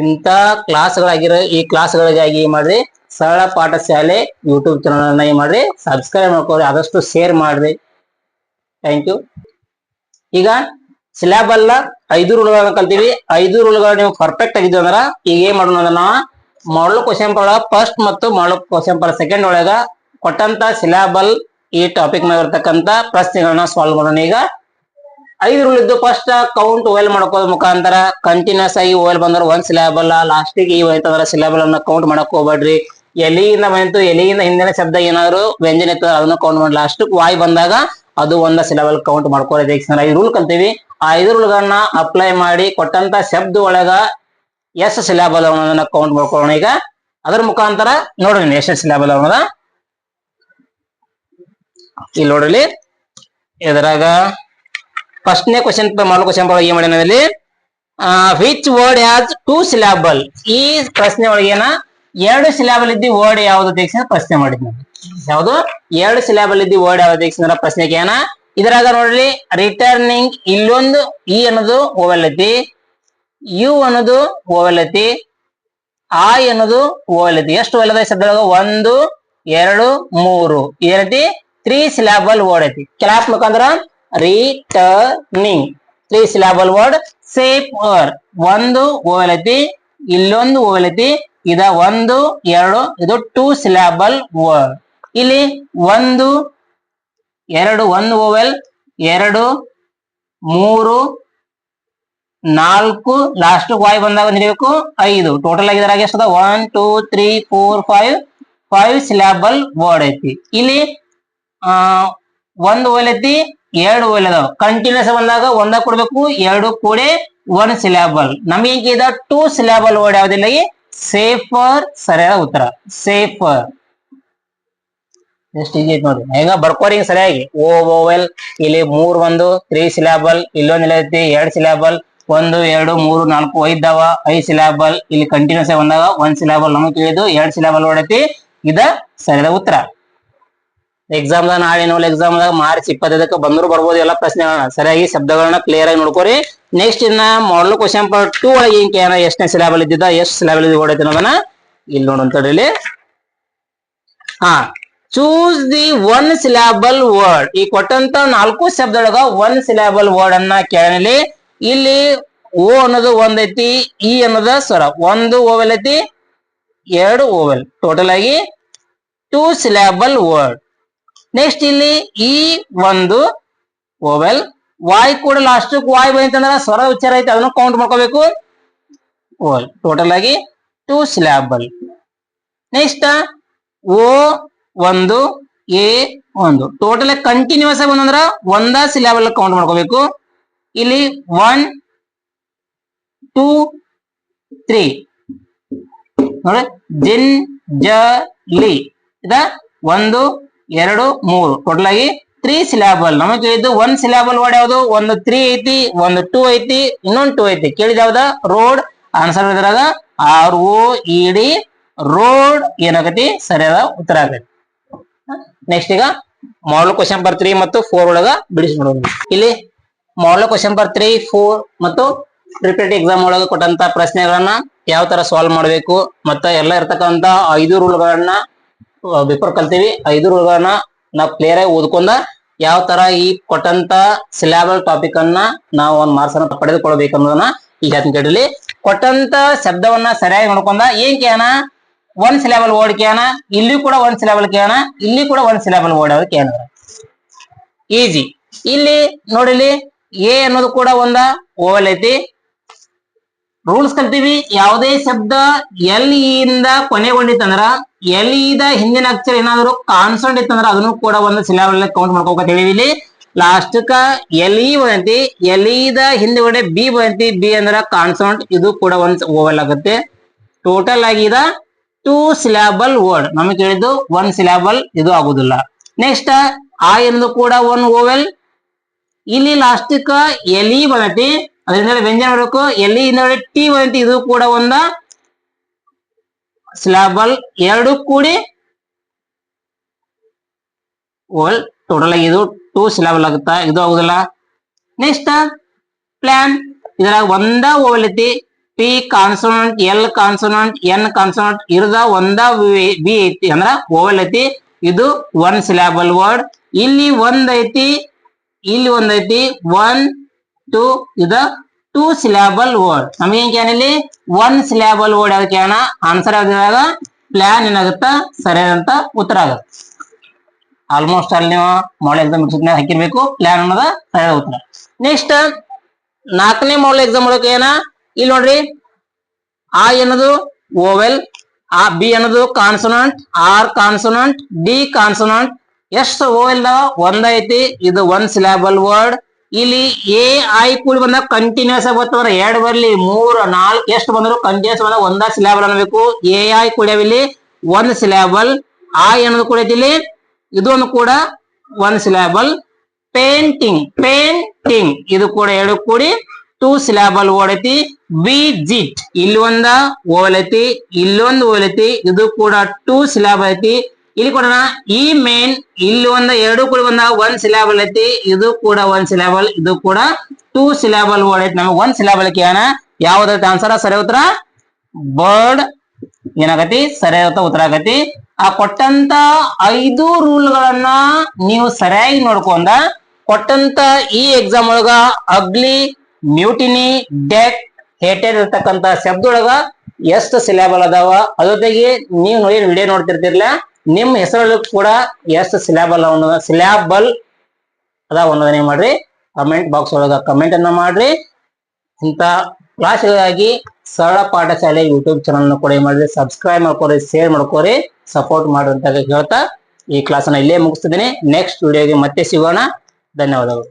ಇಂಥ ಕ್ಲಾಸ್ಗಳಾಗಿರೋ ಈ ಕ್ಲಾಸ್ಗಳಿಗಾಗಿ ಏನ್ ಮಾಡ್ರಿ, ಸರಳ ಪಾಠಶಾಲೆ ಯೂಟ್ಯೂಬ್ ಚಾನಲ್ ಅನ್ನ ಏನ್ ಮಾಡ್ರಿ ಸಬ್ಸ್ಕ್ರೈಬ್ ಮಾಡ್ಕೊರಿ, ಆದಷ್ಟು ಶೇರ್ ಮಾಡ್ರಿ. Thank you. ಈಗ ಸಿಲಾಬಲ್ 5 ರೂಲ್ಗಳನ್ನ ಕಲ್ತೀವಿ. 5 ರೂಲ್ಗಳು ನೀವು ಪರ್ಫೆಕ್ಟ್ ಆಗಿದ್ವಿ ಅಂದ್ರ ಈಗ ಏನ್ ಮಾಡೋಣ ಅಂದ್ರೆ ನಾವು ಮಾಡಲ್ ಕ್ವಶನ್ ಪೇಪರ್ ಒಳಗ ಫಸ್ಟ್ ಮತ್ತು ಮಾಡಲ್ ಕ್ವಶನ್ ಪೇಪರ್ ಸೆಕೆಂಡ್ ಒಳಗ ಕೊಟ್ಟಂತ ಸಿಲಾಬಲ್ ಈ ಟಾಪಿಕ್ ನ ಇರ್ತಕ್ಕಂತ ಪ್ರಶ್ನೆಗಳನ್ನ ಸಾಲ್ವ್ ಮಾಡೋಣ. ಈಗ 5 ರೂಲ್ ಇದ್ದು ಫಸ್ಟ್ ಕೌಂಟ್ ಓವೆಲ್ ಮಾಡ್ಕೋದ್ ಮುಖಾಂತರ ಕಂಟಿನ್ಯೂಸ್ ಆಗಿ ಓವೆಲ್ ಬಂದ್ರೆ 1 ಸಿಲಾಬಲ್, ಲಾಸ್ಟಿಗೆ ಈ ಹೋಯ್ತಂದ್ರ ಸಿಲಾಬಲ್ ಅನ್ನ ಕೌಂಟ್ ಮಾಡಕ್ ಹೋಗ್ಬೇಡ್ರಿ. ಎಲಿಯಿಂದ ಬಂತು, ಎಲಿಯಿಂದ ಹಿಂದಿನ ಶಬ್ದ ಏನಾದ್ರು ವ್ಯಂಜನ ಇತ್ತು ಅದನ್ನ ಕೌಂಟ್ ಮಾಡಿ. ಲಾಸ್ಟ್ ವಾಯ್ ಬಂದಾಗ ಅದು 1 ಸಿಲಾಬಲ್ ಕೌಂಟ್ ಮಾಡ್ಕೊಳ್ಳೋದು. 5 ರೂಲ್ ಕಲ್ತೀವಿ. ಆ 5 ರೂಲ್ಗಳನ್ನ ಅಪ್ಲೈ ಮಾಡಿ ಕೊಟ್ಟಂತ ಶಬ್ದ ಒಳಗ ಎಷ್ಟು ಸಿಲಾಬಲ್ ಅನ್ನೋದನ್ನ ಕೌಂಟ್ ಮಾಡ್ಕೊಳ್ಳೋಣ. ಈಗ ಅದ್ರ ಮುಖಾಂತರ ನೋಡ್ರಿ ಎಷ್ಟು ಸಿಲಾಬಲ್ ಅನ್ನೋದ. ಇಲ್ಲಿ ನೋಡ್ರಿ ಇದ್ರಾಗ ಫಸ್ಟ್ನೇ ಕ್ವಶನ್ ಮಾಡಲ್ ಕ್ವಶನ್ ಏನ್ ಮಾಡಿ ನಾವಿಲ್ಲಿ ವಿಚ್ ವರ್ಡ್ ಹ್ಯಾಸ್ 2 ಸಿಲಾಬಲ್. ಈ ಪ್ರಶ್ನೆ ಒಳಗೇನ 2 ಸಿಲಾಬಲ್ ಇದ್ದಿ ವರ್ಡ್ ಯಾವ್ದು ತೆಗಿಸಿದ ಪ್ರಶ್ನೆ ಮಾಡಿದ್ವಿ. ಯಾವ್ದು 2 ಸಿಲಾಬಲ್ ಇದ್ದಿ ವರ್ಡ್ ಯಾವ್ದು ತೆಗಿಸಿದ್ರ ಪ್ರಶ್ನೆಗೆ ಏನ ಇದ್ರಾಗ ನೋಡ್ರಿ ರಿಟರ್ನಿಂಗ್ ಇಲ್ಲೊಂದು ಇ ಅನ್ನೋದು ಓವೆಲ್ ಐತಿ, ಯು ಅನ್ನೋದು ಓವೆಲ್ ಐತಿ, ಐ ಅನ್ನೋದು ಓವೆಲ್ ಐತಿ. ಎಷ್ಟು ಓವೆಲ್ ಅದ ಶಬ್ದ 1 2 3 ಏನೈತಿ 3 ಸಿಲಾಬಲ್ ವರ್ಡ್ ಐತಿ. ಕ್ಲಾಸ್ ಮುಖಾಂತರ ರಿಟರ್ನಿಂಗ್ 3 ಸಿಲಾಬಲ್ ವರ್ಡ್. ಸೇಫ್ ಅರ್ ಒಂದು ಓವೆಲ್ ಐತಿ, ಇಲ್ಲೊಂದು ಓವೆಲ್ ಐತಿ, ಇದ 1 2 ಇದು 2 ಸಿಲಾಬಲ್ ವರ್ಡ್. ಇಲ್ಲಿ 1 2 1 ಓವೆಲ್ 2 3 4 ಲಾಸ್ಟ್ ವಾಯ್ ಬಂದಾಗ ನಿಡಬೇಕು 5 ಟೋಟಲ್ ಆಗಿ ಇದ್ರಾಗ ಎಷ್ಟದ 1 2 3 4 5 ಸಿಲಾಬಲ್ ವರ್ಡ್ ಐತಿ. ಇಲ್ಲಿ 1 ಓವೆಲ್ ಐತಿ 2 ಓವೆಲ್ ಅದಾವ. ಕಂಟಿನ್ಯೂಸ್ ಬಂದಾಗ ಒಂದ ಕೊಡ್ಬೇಕು, 2 ಕೂಡಿ 1 ಸಿಲಾಬಲ್. ನಮಗೆ ಇದ 2 ಸಿಲಾಬಲ್ ವರ್ಡ್ ಯಾವ್ದಿಲ್ಲ ಸೇಫರ್ ಸರಿಯಾದ ಉತ್ತರ ಸೇಫರ್. ಎಷ್ಟು ಈಜಿ ಐತಿ ನೋಡಿ ಹೆಂಗ ಬರ್ಕೋರಿ ಸರಿಯಾಗಿ. ಓವೆಲ್ ಇಲ್ಲಿ 3 ಒಂದು 3 ಸಿಲಾಬಲ್, ಇಲ್ಲೊಂದ್ ಐತಿ 2 ಸಿಲಾಬಲ್, 1 2 3 4 5 ಅದಾವ 5 ಸಿಲಾಬಲ್. ಇಲ್ಲಿ ಕಂಟಿನ್ಯೂಸ್ ಬಂದಾಗ 1 ಸಿಲಾಬಲ್ ನಮಗೆ ತಿಳಿದು 2 ಸಿಲಾಬಲ್ ವರ್ಡ್ ಐತಿ. ಇದ ಸರಿಯಾದ ಉತ್ತರ. ಎಕ್ಸಾಮ್ ದಾಗ ನಾಳೆ ನೋಡ್ ಎಕ್ಸಾಮ್ ದಾಗ ಮಾರ್ಚ್ 25ಕ್ಕೆ ಬಂದ್ರು ಬರ್ಬೋದು ಎಲ್ಲ ಪ್ರಶ್ನೆಗಳನ್ನ ಸರಿಯಾಗಿ ಶಬ್ದಗಳನ್ನ ಕ್ಲಿಯರ್ ಆಗಿ ನೋಡ್ಕೋರಿ. ನೆಕ್ಸ್ಟ್ ಇನ್ನ ಮಾಡಲ್ ಕ್ವಶನ್ ಪಾರ್ಟ್ 2 ಒಳಗೆ ಏನ ಎಷ್ಟನೇ ಸಿಲಾಬಲ್ ಇದ್ದಿದ್ದ ಎಷ್ಟು ಸಿಲಾಬಲ್ ಇದ್ದು ಓಡೈತಿ ಅನ್ನೋದನ್ನ ಇಲ್ಲಿ ನೋಡೋಣ ಇಲ್ಲಿ. Choose the 1 syllable word. ಈ ಕೊಟ್ಟಂತ 4 ಶಬ್ದೊಳಗ 1 ಸಿಲಾಬಲ್ ವರ್ಡ್ ಅನ್ನ ಕೇಳಲಿ. ಇಲ್ಲಿ ಓ ಅನ್ನೋದು 1 ಐತಿ, ಇ ಅನ್ನೋದ ಸ್ವರ 1 ಓವೆಲ್ ಐತಿ 2 ಓವೆಲ್ ಟೋಟಲ್ ಆಗಿ 2 ಸಿಲಾಬಲ್ ವರ್ಡ್. ನೆಕ್ಸ್ಟ್ ಇಲ್ಲಿ ಈ 1 ಓವೆಲ್, ವಾಯ್ ಕೂಡ ಲಾಸ್ಟ್ ವಾಯ್ ಬಂತಂದ್ರ ಸ್ವರ ಉಚ್ಚಾರ ಐತಿ ಅದನ್ನು ಕೌಂಟ್ ಮಾಡ್ಕೋಬೇಕು. ಓವೆಲ್ ಟೋಟಲ್ ಆಗಿ 2 syllable. Next O 1 A 1 total continuous ಆಗಿ ಬಂದಂದ್ರ ಒಂದ ಸಿಲಾಬಲ್ ಕೌಂಟ್ ಮಾಡ್ಕೋಬೇಕು. ಇಲ್ಲಿ 1 2 3 ನೋಡಿ ಜಿನ್ ಜ ಲಿ ಇದ 1 2 3 ಟೋಟಲ್ ಆಗಿ 3 ಸಿಲಾಬಲ್. ನಮಗೆ ತಿಳಿದು 1 ಸಿಲಾಬಲ್ ವರ್ಡ್ ಯಾವ್ದು 1 3 ಐತಿ, 1 2 ಐತಿ, ಇನ್ನೊಂದು 2 ಐತಿ. ಕೇಳಿದ ಯಾವ್ದ ರೋಡ್ ಆನ್ಸರ್ ಇದ್ರಾಗ ROED ರೋಡ್ ಏನಾಗತಿ ಸರಿಯಾದ ಉತ್ತರ ಆಗೈತಿ. ನೆಕ್ಸ್ಟ್ ಈಗ ಮಾಡಲ್ ಕ್ವಶನ್ ನಂಬರ್ 3 ಮತ್ತು 4 ಒಳಗ ಬಿಡಿಸಿ ನೋಡೋಣ. ಇಲ್ಲಿ ಮಾಡಲ್ ಕ್ವಶನ್ ನಂಬರ್ 3 4 ಮತ್ತು ರಿಪೀಟ್ ಎಕ್ಸಾಮ್ ಒಳಗ ಕೊಟ್ಟಂತ ಪ್ರಶ್ನೆಗಳನ್ನ ಯಾವ ತರ ಸಾಲ್ವ್ ಮಾಡಬೇಕು ಮತ್ತ ಎಲ್ಲ ಇರ್ತಕ್ಕಂತ 5 ರೂಲ್ಗಳನ್ನ ಬಿಫೋರ್ ಕಲ್ತೀವಿ. 5 ರೂಲ್ಗಳನ್ನ ನಾವು ಕ್ಲಿಯರ್ ಆಗಿ ಓದ್ಕೊಂಡ ಯಾವ ತರ ಈ ಕೊಟ್ಟಂತ ಸಿಲಾಬಲ್ ಟಾಪಿಕ್ ಅನ್ನ ನಾವು ಒಂದ್ ಮಾರ್ಕ್ಸ್ ಅನ್ನ ಪಡೆದುಕೊಳ್ಬೇಕು ಅನ್ನೋದನ್ನ ಈಗ ಕೇಳಿ. ಕೊಟ್ಟಂತ ಶಬ್ದವನ್ನ ಸರಿಯಾಗಿ ನೋಡ್ಕೊಂಡ ಏನ್ ಕೇನ 1 ಸಿಲಾಬಲ್ ವರ್ಡ್ ಕೇನ, ಇಲ್ಲಿ ಕೂಡ 1 ಸಿಲಾಬಲ್ ಕೇನ, ಇಲ್ಲಿ ಕೂಡ 1 ಸಿಲಾಬಲ್ ವರ್ಡ್ ಅವ್ರು ಕೇನ ಈಜಿ. ಇಲ್ಲಿ ನೋಡಿಲಿ ಎ ಅನ್ನೋದು ಕೂಡ ಒಂದ ಓವೆಲ್ ಐತಿ. ರೂಲ್ಸ್ ಕಲ್ತೀವಿ ಯಾವುದೇ ಶಬ್ದ ಎಲ್ ಇಂದ ಕೊನೆಗೊಂಡಿತ್ತಂದ್ರ ಎಲ್ ಇದ ಹಿಂದಿನ ಅಕ್ಷರ ಏನಾದ್ರು ಕಾನ್ಸೊನೆಂಟ್ ಇತ್ತಂದ್ರ ಅದನ್ನು ಕೂಡ ಒಂದು ಸಿಲಾಬಲ್ ಕೌಂಟ್ ಮಾಡ್ಕೋಬೇಕ ಹೇಳಿವಿ. ಇಲ್ಲಿ ಲಾಸ್ಟ್ ಕ ಎಲ್ ಇ ಬಂದೈತಿ, ಎಲ್ ಇದ ಹಿಂದ್ಗಡೆ ಬಿ ಬಂದೈತಿ, ಬಿ ಅಂದ್ರ ಕಾನ್ಸೊನೆಂಟ್, ಇದು ಕೂಡ ಒಂದ್ ಓವೆಲ್ ಆಗುತ್ತೆ. ಟೋಟಲ್ ಆಗಿ ಇದ 2 ಸಿಲಾಬಲ್ ವರ್ಡ್. ನಮಗೆ ಹೇಳಿದ್ದು 1 ಸಿಲಾಬಲ್ ಇದು ಆಗುದಿಲ್ಲ. ನೆಕ್ಸ್ಟ್ ಆ ಎಂದು ಕೂಡ 1 ಓವೆಲ್. ಇಲ್ಲಿ ಲಾಸ್ಟ್ ಕ ಎಲ್ ಇ ಬಂದೈತಿ, ಅದರಿಂದ ವ್ಯಂಜನ ಮಾಡಬೇಕು. ಎಲ್ಲಿ ಹಿಂದೆ ಟಿ ಬಂದೈತಿ, ಇದು ಕೂಡ ಒಂದ ಸಿಲಾಬಲ್. 2 ಕೂಡಿ ಓವೆಲ್ ಟೋಟಲ್ ಆಗಿ ಇದು 2 ಸಿಲಾಬಲ್ ಆಗುತ್ತಾ, ಇದು ಆಗುದಿಲ್ಲ. ನೆಕ್ಸ್ಟ್ ಪ್ಲಾನ್ ಇದ್ರಾಗ ಒಂದ ಓವೆಲ್ ಐತಿ, P consonant, L consonant, N consonant ಇರದ ಒಂದ ಬಿ ಐತಿ ಅಂದ್ರ ಓವೆಲ್ ಐತಿ, ಇದು 1 ಸಿಲಾಬಲ್ ವರ್ಡ್. ಇಲ್ಲಿ ಒಂದ್ ಐತಿ, ಇಲ್ಲಿ ಒಂದ್ ಐತಿ 1 2 ಇದ 2 ಸಿಲಾಬಲ್ ವರ್ಡ್. ನಮಗೆ ಏನ್ ಕೇಳಿ 1 ಸಿಲಾಬಲ್ ವರ್ಡ್ ಅದಕ್ಕೆ ಆನ್ಸರ್ ಆಗಿದಾಗ ಪ್ಲಾನ್ ಏನಾಗುತ್ತ ಸರಿಯಾದಂತ ಉತ್ತರ ಆಗುತ್ತೆ. ಆಲ್ಮೋಸ್ಟ್ ಅಲ್ಲಿ ನೀವು ಮಾಡಲ್ ಎಕ್ಸಾಮ್ ಹಾಕಿರ್ಬೇಕು ಪ್ಲಾನ್ ಅನ್ನೋದ ಸರಿಯಾದ ಉತ್ತರ. ನೆಕ್ಸ್ಟ್ 4ನೇ ಮಾಡಲ್ ಎಕ್ಸಾಮ್ ಒಳಗೆ ಇಲ್ಲಿ ನೋಡ್ರಿ ಆ ಅನ್ನೋದು ಓವೆಲ್, ಆ ಬಿ ಅನ್ನೋದು consonant, R consonant, D consonant. ಎಷ್ಟು ಓವೆಲ್ ಒಂದ ಐತಿ, ಇದು 1 ಸಿಲಾಬಲ್ ವರ್ಡ್. ಇಲ್ಲಿ ಎ ಐ ಕೂಡಿ ಬಂದಾಗ ಕಂಟಿನ್ಯೂಸ್ ಆಗಿ ಬರ್ತವ್ರ 2 ಬರ್ಲಿ 3 4 ಎಷ್ಟು ಬಂದ್ರು ಕಂಟಿನ್ಯೂಸ್ ಬಂದಾಗ ಒಂದ ಸಿಲಾಬಲ್ ಅನ್ನಬೇಕು. ಎ ಐ ಕೂಡ ಇಲ್ಲಿ 1 ಸಿಲಾಬಲ್. ಆ ಅನ್ನೋದು ಕೂಡ ಇಲ್ಲಿ ಇದು ಒಂದು ಕೂಡ ಒನ್ ಸಿಲಾಬಲ್. ಪೇಂಟಿಂಗ್ ಇದು ಕೂಡ ಎರಡು ಕೂಡಿ 2 ಸಿಲಾಬಲ್ ವರ್ಡ್ ಐತಿ. ವಿಜಿಟ್ ಇಲ್ಲಿ ಒಂದ ಓವಲ್ ಐತಿ, ಇಲ್ಲೊಂದು ಓವಲ್ ಐತಿ, ಇದು ಕೂಡ 2 ಸಿಲಾಬಲ್ ಐತಿ. ಇಲ್ಲಿ ಕೂಡ ಈ ಮೇನ್ ಇಲ್ಲಿ ಒಂದ ಎರಡು ಕೂಡ ಒಂದ 1 ಸಿಲಾಬಲ್ ಐತಿ, ಇದು ಕೂಡ 1 ಸಿಲಾಬಲ್, ಇದು ಕೂಡ 2 ಸಿಲಾಬಲ್ ವರ್ಡ್ ಐತಿ. ನಮಗೆ 1 ಸಿಲಾಬಲ್ ಕೇಳೋಣ ಯಾವ್ದೈತಿ ಆನ್ಸರ್? ಸರಿ ಉತ್ತರ ಬರ್ಡ್ ಏನಾಗತಿ? ಸರಿಯಾದ ಉತ್ತರ ಆಗತಿ. ಆ ಕೊಟ್ಟಂತ 5 ರೂಲ್ ಗಳನ್ನ ನೀವು ಸರಿಯಾಗಿ ನೋಡ್ಕೊಂಡ ಕೊಟ್ಟಂತ ಈ ಎಕ್ಸಾಮ್ ಒಳಗ ಅಗ್ಲಿ, ಮ್ಯೂಟಿನಿ, ಡೆಕ್, ಹೇಟೆಡ್ ಇರ್ತಕ್ಕಂತ ಶಬ್ದ ಒಳಗ ಎಷ್ಟು ಸಿಲಾಬಲ್ ಅದಾವ ಅದ್ರ ಜೊತೆಗೆ ನೀವು ನೋಡಿ ವಿಡಿಯೋ ನೋಡ್ತಿರ್ತಿರ್ಲ ನಿಮ್ ಹೆಸರಲ್ಲಿ ಕೂಡ ಎಷ್ಟು ಸಿಲಾಬಲ್ ಅದಾವ ಅನ್ನೋದನ್ನ ಮಾಡ್ರಿ ಕಮೆಂಟ್ ಬಾಕ್ಸ್ ಒಳಗ ಕಮೆಂಟ್ ಅನ್ನ ಮಾಡ್ರಿ. ಇಂತ ಕ್ಲಾಸ್ಗಳಿಗಾಗಿ ಸರಳ ಪಾಠಶಾಲೆ ಯೂಟ್ಯೂಬ್ ಚಾನಲ್ ಕೂಡ ಮಾಡ್ರಿ, ಸಬ್ಸ್ಕ್ರೈಬ್ ಮಾಡ್ಕೋರಿ, ಶೇರ್ ಮಾಡ್ಕೋರಿ, ಸಪೋರ್ಟ್ ಮಾಡ್ರಿ ಅಂತ ಹೇಳ್ತಾ ಈ ಕ್ಲಾಸ್ ಅನ್ನ ಇಲ್ಲೇ ಮುಗಿಸ್ತಿದ್ದೀನಿ. ನೆಕ್ಸ್ಟ್ ವಿಡಿಯೋಗೆ ಮತ್ತೆ ಸಿಗೋಣ. ಧನ್ಯವಾದಗಳು.